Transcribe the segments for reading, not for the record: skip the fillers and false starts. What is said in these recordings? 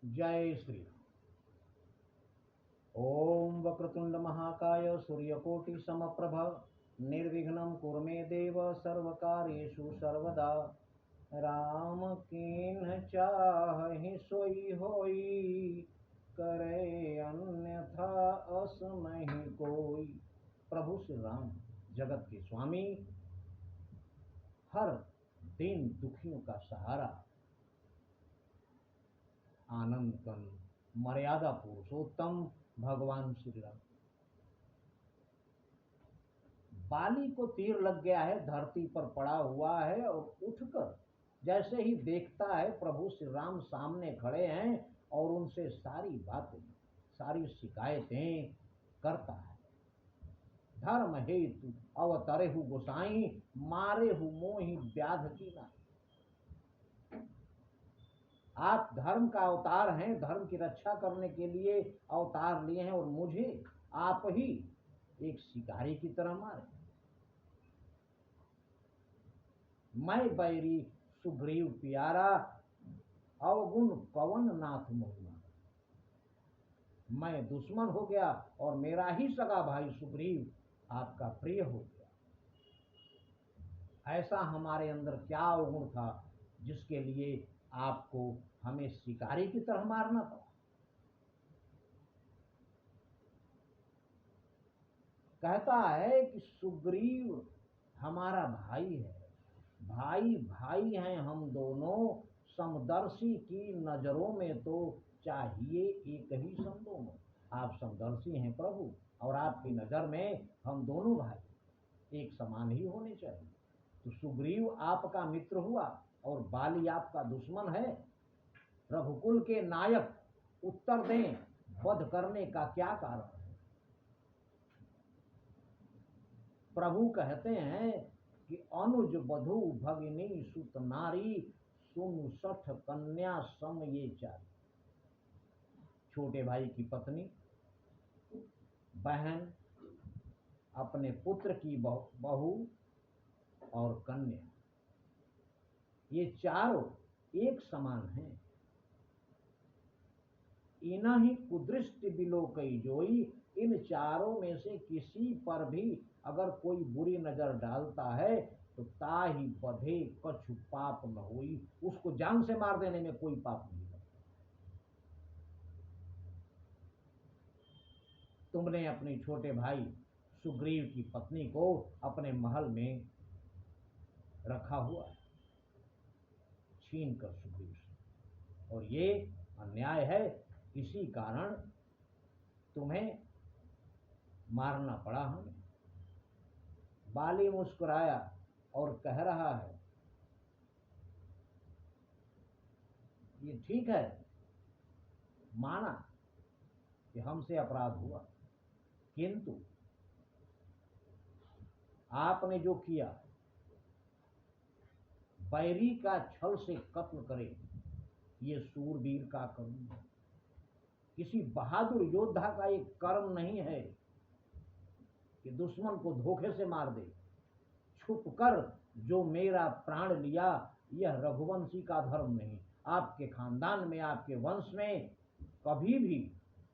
जय श्री राम। ओम वक्रतुंड महाकाय सूर्यकोटि समप्रभ निर्विघ्नं कुरु मे देव सर्वकार्येषु सर्वदा। राम कीन्ह चाहि सोई होई, करे अन्यथा अस नहीं कोई। प्रभु श्री राम जगत के स्वामी, हर दीन दुखियों का सहारा, आनंद कन मर्यादा पुरुषोत्तम भगवान श्री राम। बाली को तीर लग गया है, धरती पर पड़ा हुआ है और उठकर जैसे ही देखता है प्रभु श्री राम सामने खड़े हैं और उनसे सारी बातें, सारी शिकायतें करता है। धर्म हेतु अवतरे हु गोसाई, मारे हु मोहि व्याध की नाई। आप धर्म का अवतार हैं, धर्म की रक्षा करने के लिए अवतार लिए हैं और मुझे आप ही एक शिकारी की तरह मारे। मैं बैरी सुग्रीव प्यारा, अवगुण पवन नाथ मोहना। मैं दुश्मन हो गया और मेरा ही सगा भाई सुग्रीव आपका प्रिय हो गया। ऐसा हमारे अंदर क्या अवगुण था जिसके लिए आपको हमें शिकारी की तरह मारना पड़ा। कहता है कि सुग्रीव हमारा भाई है, भाई भाई हैं हम दोनों, समदर्शी की नजरों में तो चाहिए एक ही सम दोनों। आप समदर्शी हैं प्रभु और आपकी नजर में हम दोनों भाई एक समान ही होने चाहिए। तो सुग्रीव आपका मित्र हुआ और बाली आपका दुश्मन है। रघुकुल के नायक उत्तर दें, वध करने का क्या कारण है। प्रभु कहते हैं कि अनुज बधु भगिनी सुत नारी, सुन सठ कन्या सम ये चारी। छोटे भाई की पत्नी, बहन, अपने पुत्र की बहू और कन्या, ये चारों एक समान हैं। इना ही कुदृष्टि बिलो कई जोई, इन चारों में से किसी पर भी अगर कोई बुरी नजर डालता है तो ताहि बधे कछु पाप न होई, उसको जान से मार देने में कोई पाप नहीं लगता। तुमने अपने छोटे भाई सुग्रीव की पत्नी को अपने महल में रखा हुआ है, छीन कर सुग्रीव से, और ये अन्याय है। इसी कारण तुम्हें मारना पड़ा हमें। बाली मुस्कुराया और कह रहा है, ये ठीक है, माना कि हमसे अपराध हुआ, किंतु आपने जो किया, बैरी का छल से कत्ल करे, ये सूरवीर का कर्म है। किसी बहादुर योद्धा का एक कर्म नहीं है कि दुश्मन को धोखे से मार दे। छुपकर जो मेरा प्राण लिया, यह रघुवंशी का धर्म नहीं। आपके खानदान में, आपके वंश में कभी भी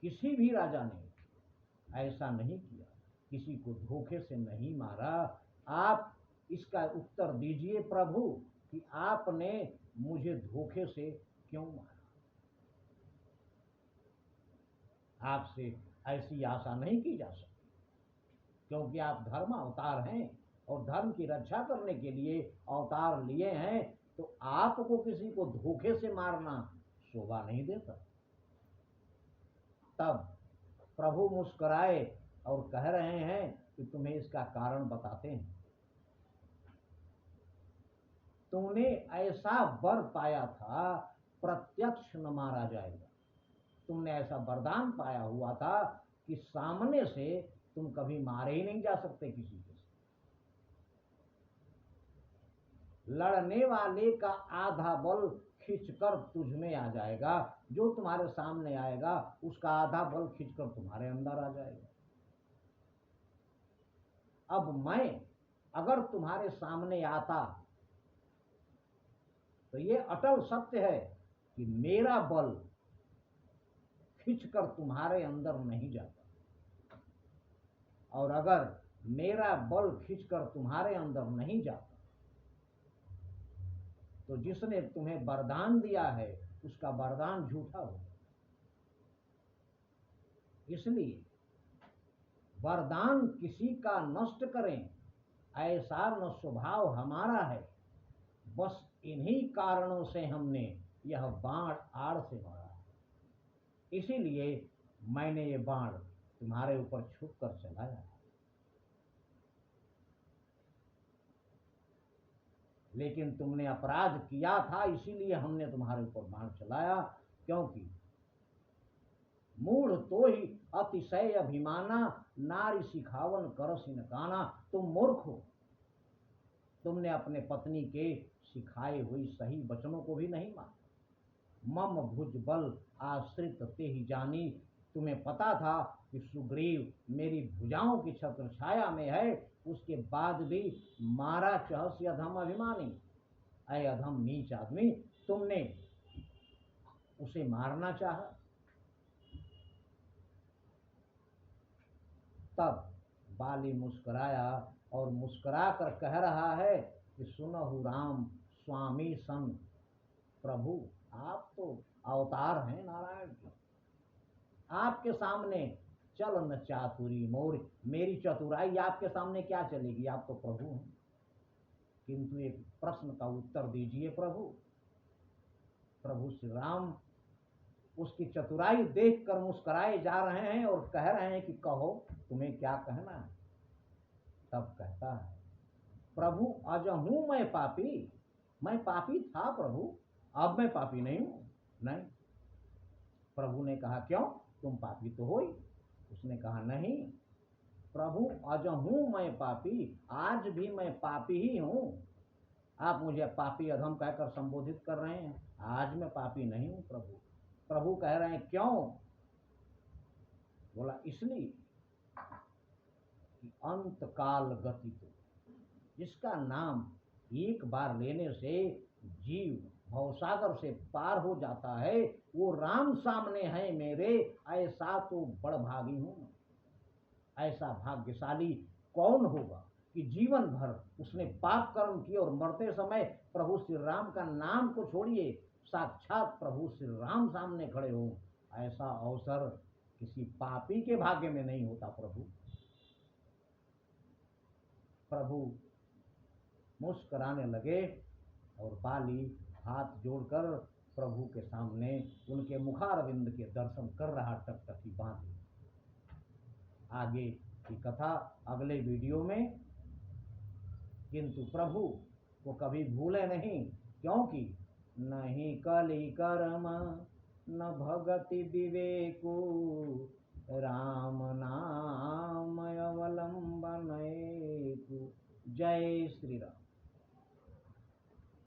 किसी भी राजा ने ऐसा नहीं किया, किसी को धोखे से नहीं मारा। आप इसका उत्तर दीजिए प्रभु कि आपने मुझे धोखे से क्यों मारा। आपसे ऐसी आशा नहीं की जा सकती, क्योंकि आप धर्म अवतार हैं और धर्म की रक्षा करने के लिए अवतार लिए हैं। तो आपको किसी को धोखे से मारना शोभा नहीं देता। तब प्रभु मुस्कुराए और कह रहे हैं कि तुम्हें इसका कारण बताते हैं। तुमने ऐसा वर पाया था, प्रत्यक्ष न मारा जाएगा। तुमने ऐसा वरदान पाया हुआ था कि सामने से तुम कभी मारे ही नहीं जा सकते किसी के से। लड़ने वाले का आधा बल खींचकर तुझ में आ जाएगा, जो तुम्हारे सामने आएगा उसका आधा बल खींचकर तुम्हारे अंदर आ जाएगा। अब मैं अगर तुम्हारे सामने आता तो ये अटल सत्य है कि मेरा बल खींचकर तुम्हारे अंदर नहीं जाता, और अगर मेरा बल खींचकर तुम्हारे अंदर नहीं जाता तो जिसने तुम्हें वरदान दिया है उसका वरदान झूठा होगा। इसलिए वरदान किसी का नष्ट करें ऐसा न स्वभाव हमारा है। बस इन्हीं कारणों से हमने यह बाण आड़ से मारा है। इसीलिए मैंने ये बाण तुम्हारे ऊपर छुप कर चलाया है। लेकिन तुमने अपराध किया था, इसीलिए हमने तुम्हारे ऊपर बाण चलाया, क्योंकि मूढ़ तो ही अतिशय अभिमाना, नारी सिखावन करसिन काना। तुम मूर्ख हो, तुमने अपने पत्नी के सिखाए हुई सही वचनों को भी नहीं माना। मम भुज बल आश्रित ते ही जानी। तुम्हें पता था कि सुग्रीव मेरी भुजाओं की छत्र छाया में है, उसके बाद भी मारा चहस्य अधम अभिमानी। ऐ अधम नीच आदमी, तुमने उसे मारना चाहा। तब बाली मुस्कुराया और मुस्कुरा कर कह रहा है कि सुनहु राम स्वामी सन प्रभु, आप तो अवतार हैं नारायण के, आपके सामने चल न चातुरी मोर। मेरी चतुराई आपके सामने क्या चलेगी, आप तो प्रभु हैं। किंतु एक प्रश्न का उत्तर दीजिए प्रभु। प्रभु श्री राम उसकी चतुराई देखकर मुस्कुराए जा रहे हैं और कह रहे हैं कि कहो तुम्हें क्या कहना है। तब कहता है, प्रभु अजहूं मैं पापी। मैं पापी था प्रभु, अब मैं पापी नहीं हूं। नहीं। प्रभु ने कहा, क्यों, तुम पापी तो हो ही। उसने कहा, नहीं प्रभु, अजहूं मैं पापी, आज भी मैं पापी ही हूं। आप मुझे पापी अधम कहकर संबोधित कर रहे हैं, आज मैं पापी नहीं हूं प्रभु। प्रभु कह रहे हैं, क्यों? बोला, इसलिए कि अंत काल गति तो, जिसका नाम एक बार लेने से जीव भवसागर से पार हो जाता है, वो राम सामने है मेरे, ऐसा तो बड़भागी हूं मैं। ऐसा भाग्यशाली कौन होगा कि जीवन भर उसने पाप कर्म किए और मरते समय प्रभु श्री राम का नाम को छोड़िए, साक्षात प्रभु श्री राम सामने खड़े हो। ऐसा अवसर किसी पापी के भाग्य में नहीं होता प्रभु। प्रभु मुस्कुराने लगे और बाली हाथ जोड़कर प्रभु के सामने उनके मुखारविंद के दर्शन कर रहा, टकटकी बांधे। आगे की कथा अगले वीडियो में। किंतु प्रभु को कभी भूले नहीं, क्योंकि नहीं कली कर्म न भगति विवेकु, राम नाम अवलंबन। जय श्री राम।